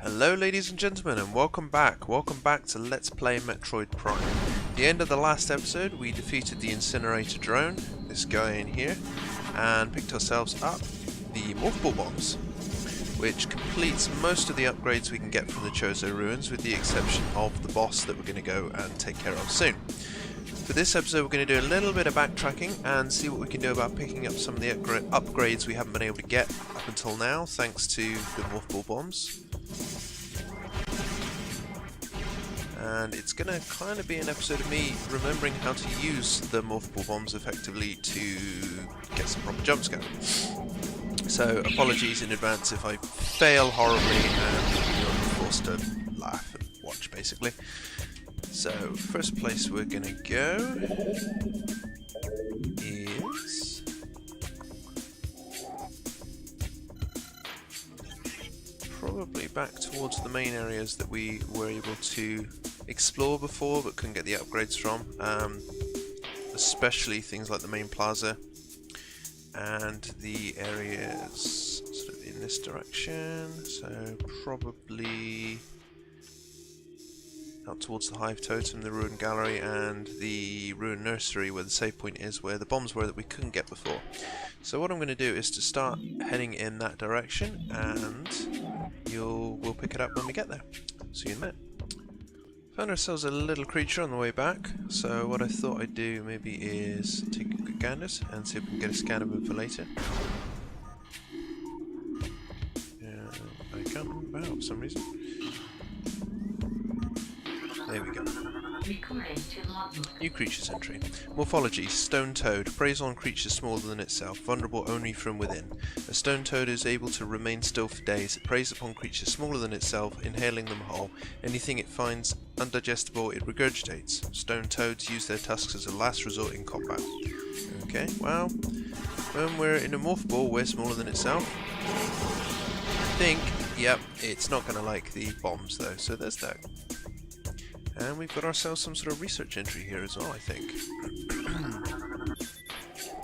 Hello ladies and gentlemen, and welcome back to Let's Play Metroid Prime. At the end of the last episode we defeated the incinerator drone, this guy in here, and picked ourselves up the morph ball bombs, which completes most of the upgrades we can get from the Chozo Ruins, with the exception of the boss that we're going to go and take care of soon. For this episode we're going to do a little bit of backtracking and see what we can do about picking up some of the upgrades we haven't been able to get up until now, thanks to the morph ball bombs. And it's going to kind of be an episode of me remembering how to use the morph ball bombs effectively to get some proper jumps going. So apologies in advance if I fail horribly and you're forced to laugh and watch basically. So first place we're going to go is probably back towards the main areas that we were able to explore before but couldn't get the upgrades from, especially things like the main plaza and the areas sort of in this direction, so probably out towards the Hive Totem, the Ruin Gallery and the Ruin Nursery where the save point is, where the bombs were that we couldn't get before. So what I'm going to do is to start heading in that direction and we'll pick it up when we get there. See you in a minute. Found ourselves a little creature on the way back, so what I thought I'd do maybe is take a quick gander and see if we can get a scan of him for later. I can't remember how for some reason. There we go. New creatures entry. Morphology: Stone Toad. Preys on creatures smaller than itself, vulnerable only from within. A stone toad is able to remain still for days. It preys upon creatures smaller than itself, inhaling them whole. Anything it finds undigestible it regurgitates. Stone toads use their tusks as a last resort in combat. Okay, well, when we're in a morph ball we're smaller than itself. I think, yep, it's not going to like the bombs though, so there's that. And we've got ourselves some sort of research entry here as well, I think.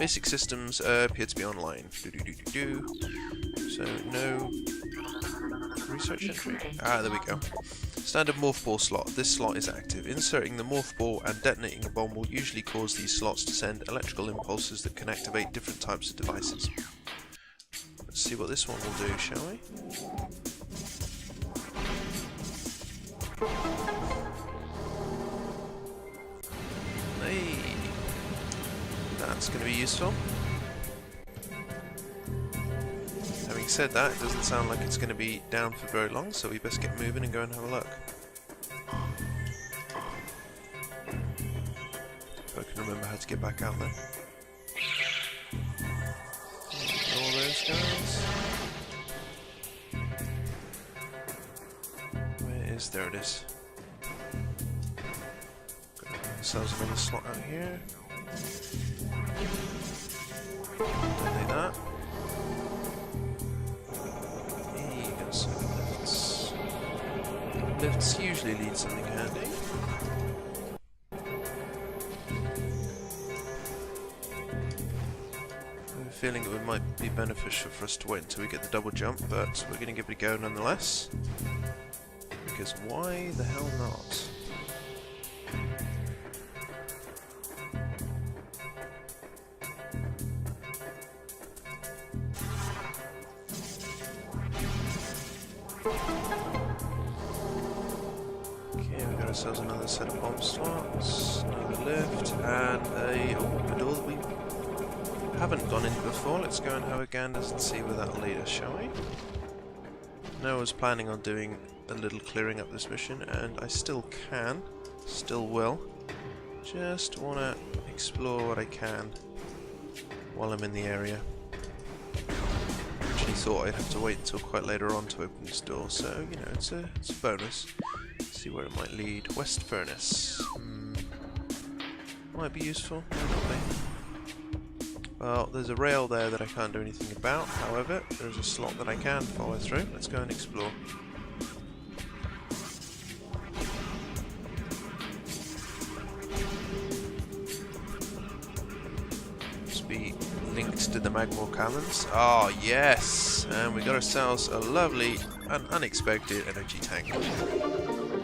Basic systems appear to be online. So, no research entry. Ah, there we go. Standard morph ball slot. This slot is active. Inserting the morph ball and detonating a bomb will usually cause these slots to send electrical impulses that can activate different types of devices. Let's see what this one will do, shall we? That's going to be useful. Having said that, it doesn't sound like it's going to be down for very long, so we best get moving and go and have a look. If I can remember how to get back out there. All those guys. Where is? There it is. Got ourselves another slot out here. Detonate that. Hey, got some lifts. Lifts usually lead something handy. I have a feeling it might be beneficial for us to wait until we get the double jump, but we're going to give it a go nonetheless. Because why the hell not? Ourselves another set of bomb slots, another lift, and a door that we haven't gone into before. Let's go and have a gander and see where that'll lead us, shall we? I was planning on doing a little clearing up this mission, and I still can, still will. Just want to explore what I can while I'm in the area. Originally thought I'd have to wait until quite later on to open this door, so you know, it's a bonus. See where it might lead. West Furnace. Might be useful, might not be. Well, there's a rail there that I can't do anything about, however, there's a slot that I can follow through. Let's go and explore. Must be linked to the magma caverns. Oh yes, and we got ourselves a lovely and unexpected energy tank.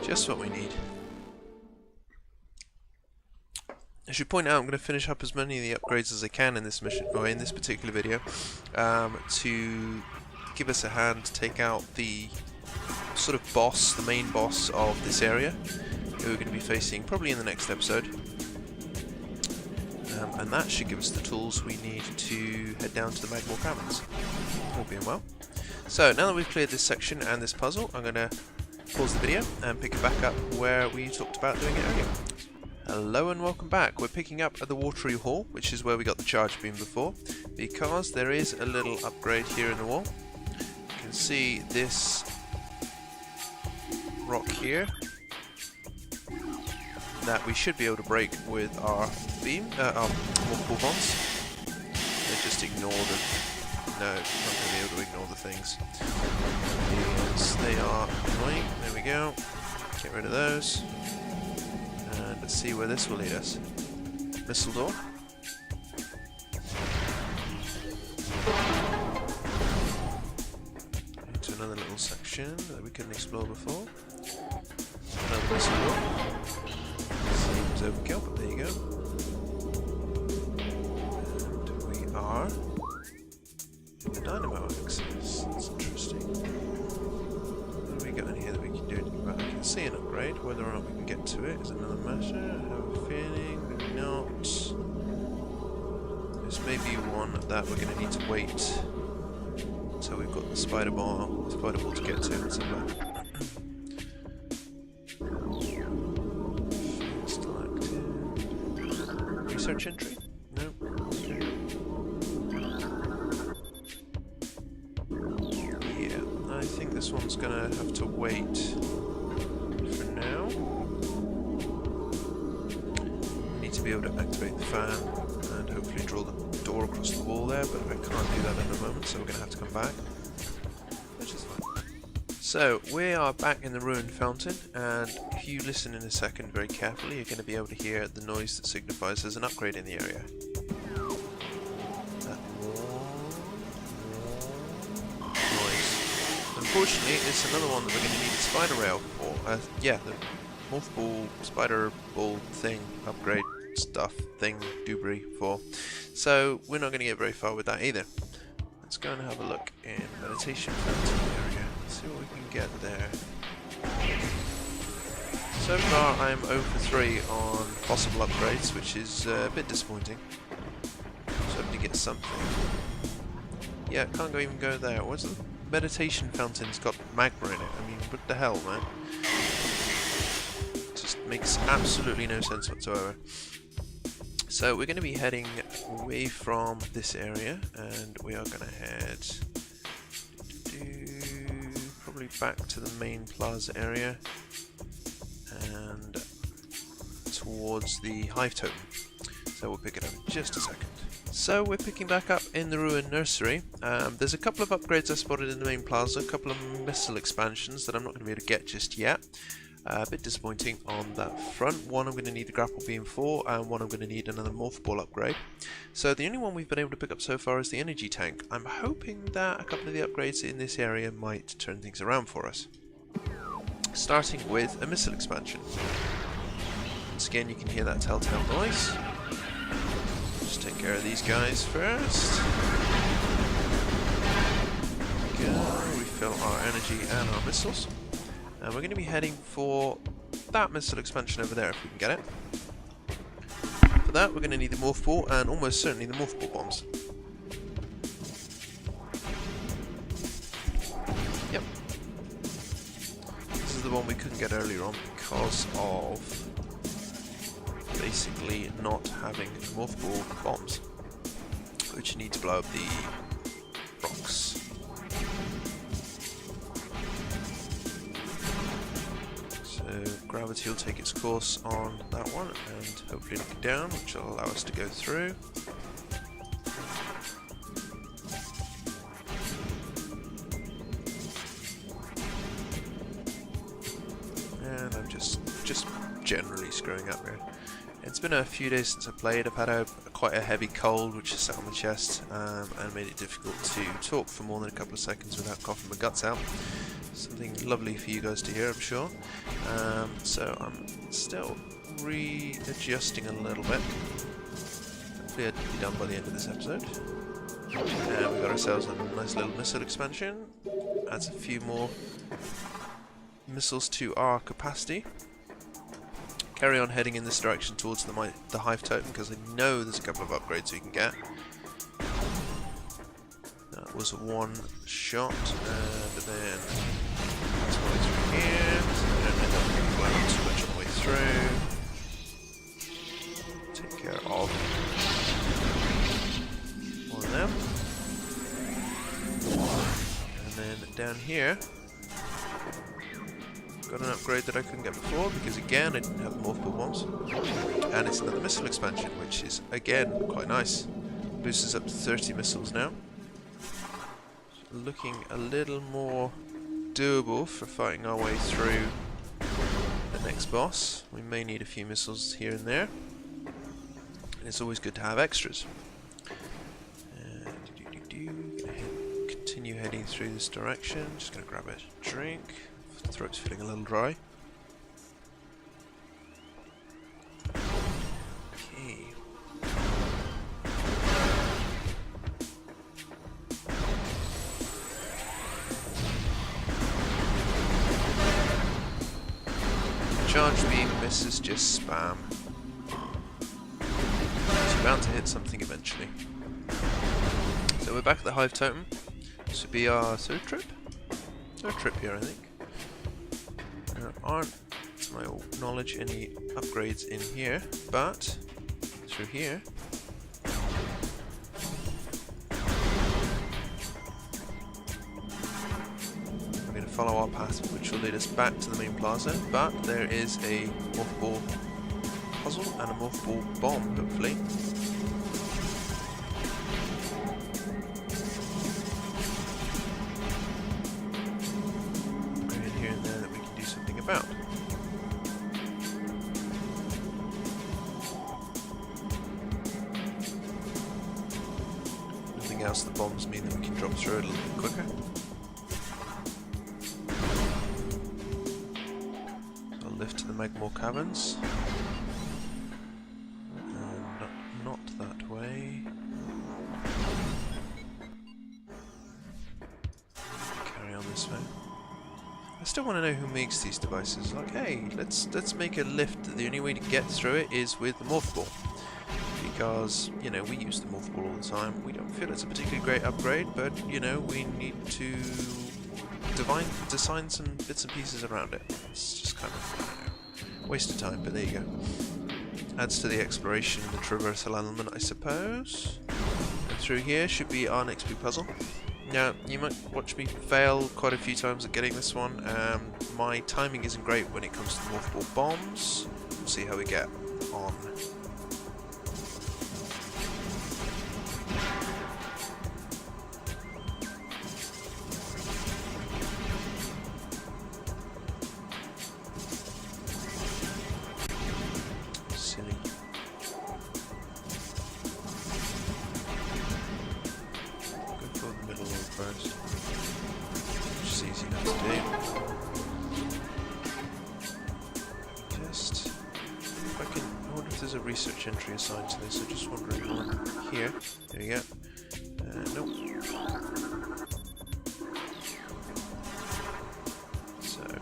Just what we need. I should point out I'm going to finish up as many of the upgrades as I can in this mission, or in this particular video, to give us a hand to take out the sort of boss, the main boss of this area, who we're going to be facing probably in the next episode. And that should give us the tools we need to head down to the magma caverns, all being well. So now that we've cleared this section and this puzzle, I'm going to pause the video and pick it back up where we talked about doing it earlier. Hello and welcome back. We're picking up at the watery hall, which is where we got the charge beam before, because there is a little upgrade here in the wall. You can see this rock here that we should be able to break with our beam, our multiple bonds. They just ignore the... No, not going to be able to ignore the things. Yes, they are annoying. There we go. Get rid of those. And let's see where this will lead us. Missile door. Into another little section that we couldn't explore before. Another missile door. Seems overkill, but there you go. And we are in the dynamo axis. That's interesting. What do we got in here that we can do? Well, I can see an upgrade. Whether or not we can get to it is another matter. I have a feeling maybe not. This may be one that we're going to need to wait until we've got the spider ball to get to and somewhere. Research entry? No. Okay. Yeah, I think this one's gonna have to wait for now. We need to be able to activate the fan and hopefully draw the door across the wall there, but I can't do that at the moment, so we're gonna have to come back. Which is fine. So, we are back in the ruined fountain, and if you listen in a second very carefully, you're going to be able to hear the noise that signifies there's an upgrade in the area. That noise. Unfortunately, it's another one that we're going to need the spider rail for. Yeah, the multiple spider ball thing, upgrade stuff, thing, doobery for. So, we're not going to get very far with that either. Let's go and have a look in meditation fountain area. See what we can get there. So far I'm 0 for 3 on possible upgrades, which is a bit disappointing. Just hoping to get something. Yeah, can't even go there. What's the meditation fountain's got magma in it? I mean, what the hell, man? It just makes absolutely no sense whatsoever. So we're going to be heading away from this area, and we are going to head probably back to the main plaza area and towards the hive totem. So we'll pick it up in just a second. So we're picking back up in the ruined nursery. There's a couple of upgrades I spotted in the main plaza, a couple of missile expansions that I'm not going to be able to get just yet. A bit disappointing on that front. One I'm going to need a grapple beam for, and one I'm going to need another morph ball upgrade. So the only one we've been able to pick up so far is the energy tank. I'm hoping that a couple of the upgrades in this area might turn things around for us. Starting with a missile expansion. Once again, you can hear that telltale noise. Just take care of these guys first. Go. Refill our energy and our missiles. And we're going to be heading for that missile expansion over there if we can get it. For that we're going to need the morph ball and almost certainly the morph ball bombs. Yep. This is the one we couldn't get earlier on because of basically not having morph ball bombs, which you need to blow up the rocks. Gravity will take its course on that one and hopefully knock it down, which will allow us to go through. And I'm just generally screwing up here. It's been a few days since I played. I've had quite a heavy cold which has sat on my chest and made it difficult to talk for more than a couple of seconds without coughing my guts out. Something lovely for you guys to hear, I'm sure. So I'm still readjusting a little bit. Hopefully I'll be done by the end of this episode. And we got ourselves a nice little missile expansion. Adds a few more missiles to our capacity. Carry on heading in this direction towards the hive totem because I know there's a couple of upgrades we can get. That was one shot, but then let's go through here so we don't end up blowing too much on the way through. Take care of one of them. And then down here, got an upgrade that I couldn't get before because again I didn't have multiple bombs. And it's another missile expansion, which is again quite nice. Boosts us up to 30 missiles now. Looking a little more doable for fighting our way through the next boss. We may need a few missiles here and there. And it's always good to have extras. Continue heading through this direction. Just gonna grab a drink. Throat's feeling a little dry. Okay. Charge beam misses, just spam. You're bound to hit something eventually. So we're back at the hive totem. This would be our third trip here, I think. There aren't, to my knowledge, any upgrades in here, but through here we're going to follow our path, which will lead us back to the main plaza, but there is a morph ball puzzle and a morph ball bomb, hopefully. About. Nothing else, the bombs mean that we can drop through it a little bit quicker. So I'll lift to the Magmore Caverns. Not that way. Carry on this way. I still want to know who makes these devices. Like, hey, let's make a lift that the only way to get through it is with the morph ball. Because, you know, we use the morph ball all the time. We don't feel it's a particularly great upgrade, but, you know, we need to design some bits and pieces around it. It's just kind of, I don't know, waste of time, but there you go. Adds to the exploration and the traversal element, I suppose. And through here should be our next big puzzle. Now, you might watch me fail quite a few times at getting this one. My timing isn't great when it comes to morph ball bombs. We'll see how we get on. Silly. First, which is easy enough to do. Just, if I can, I wonder if there's a research entry assigned to this. I'm just wondering on here. There we go. Nope. So, that.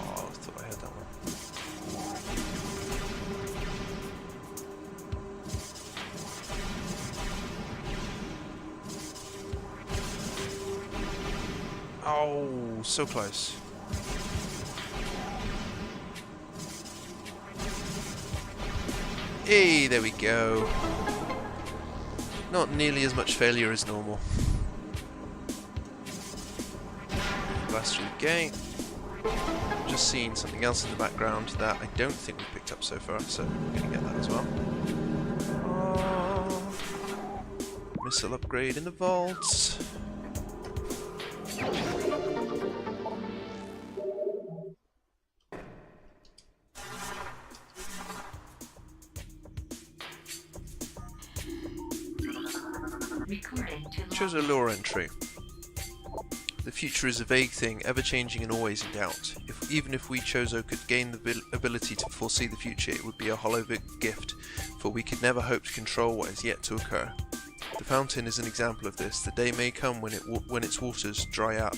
Oh, I thought I had that one. Oh, so close. Hey, there we go. Not nearly as much failure as normal. Blast through the gate. Just seen something else in the background that I don't think we've picked up so far, so we're going to get that as well. Oh, missile upgrade in the vaults. Chozo lore entry. The future is a vague thing, ever-changing and always in doubt. Even if we Chozo could gain the ability to foresee the future, it would be a hollow gift, for we could never hope to control what is yet to occur. The fountain is an example of this. The day may come when its waters dry up,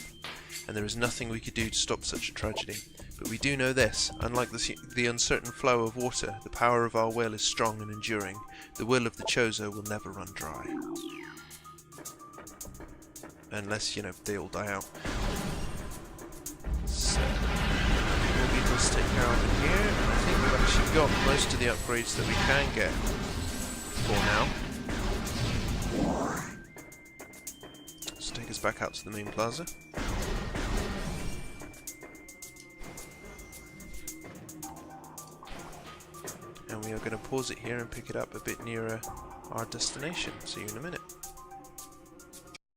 and there is nothing we could do to stop such a tragedy. But we do know this: unlike the uncertain flow of water, the power of our will is strong and enduring. The will of the Chozo will never run dry. Unless, you know, they all die out. So, we'll get this taken out in here. I think we've actually got most of the upgrades that we can get for now. Let's take us back out to the main plaza. And we are going to pause it here and pick it up a bit nearer our destination. See you in a minute.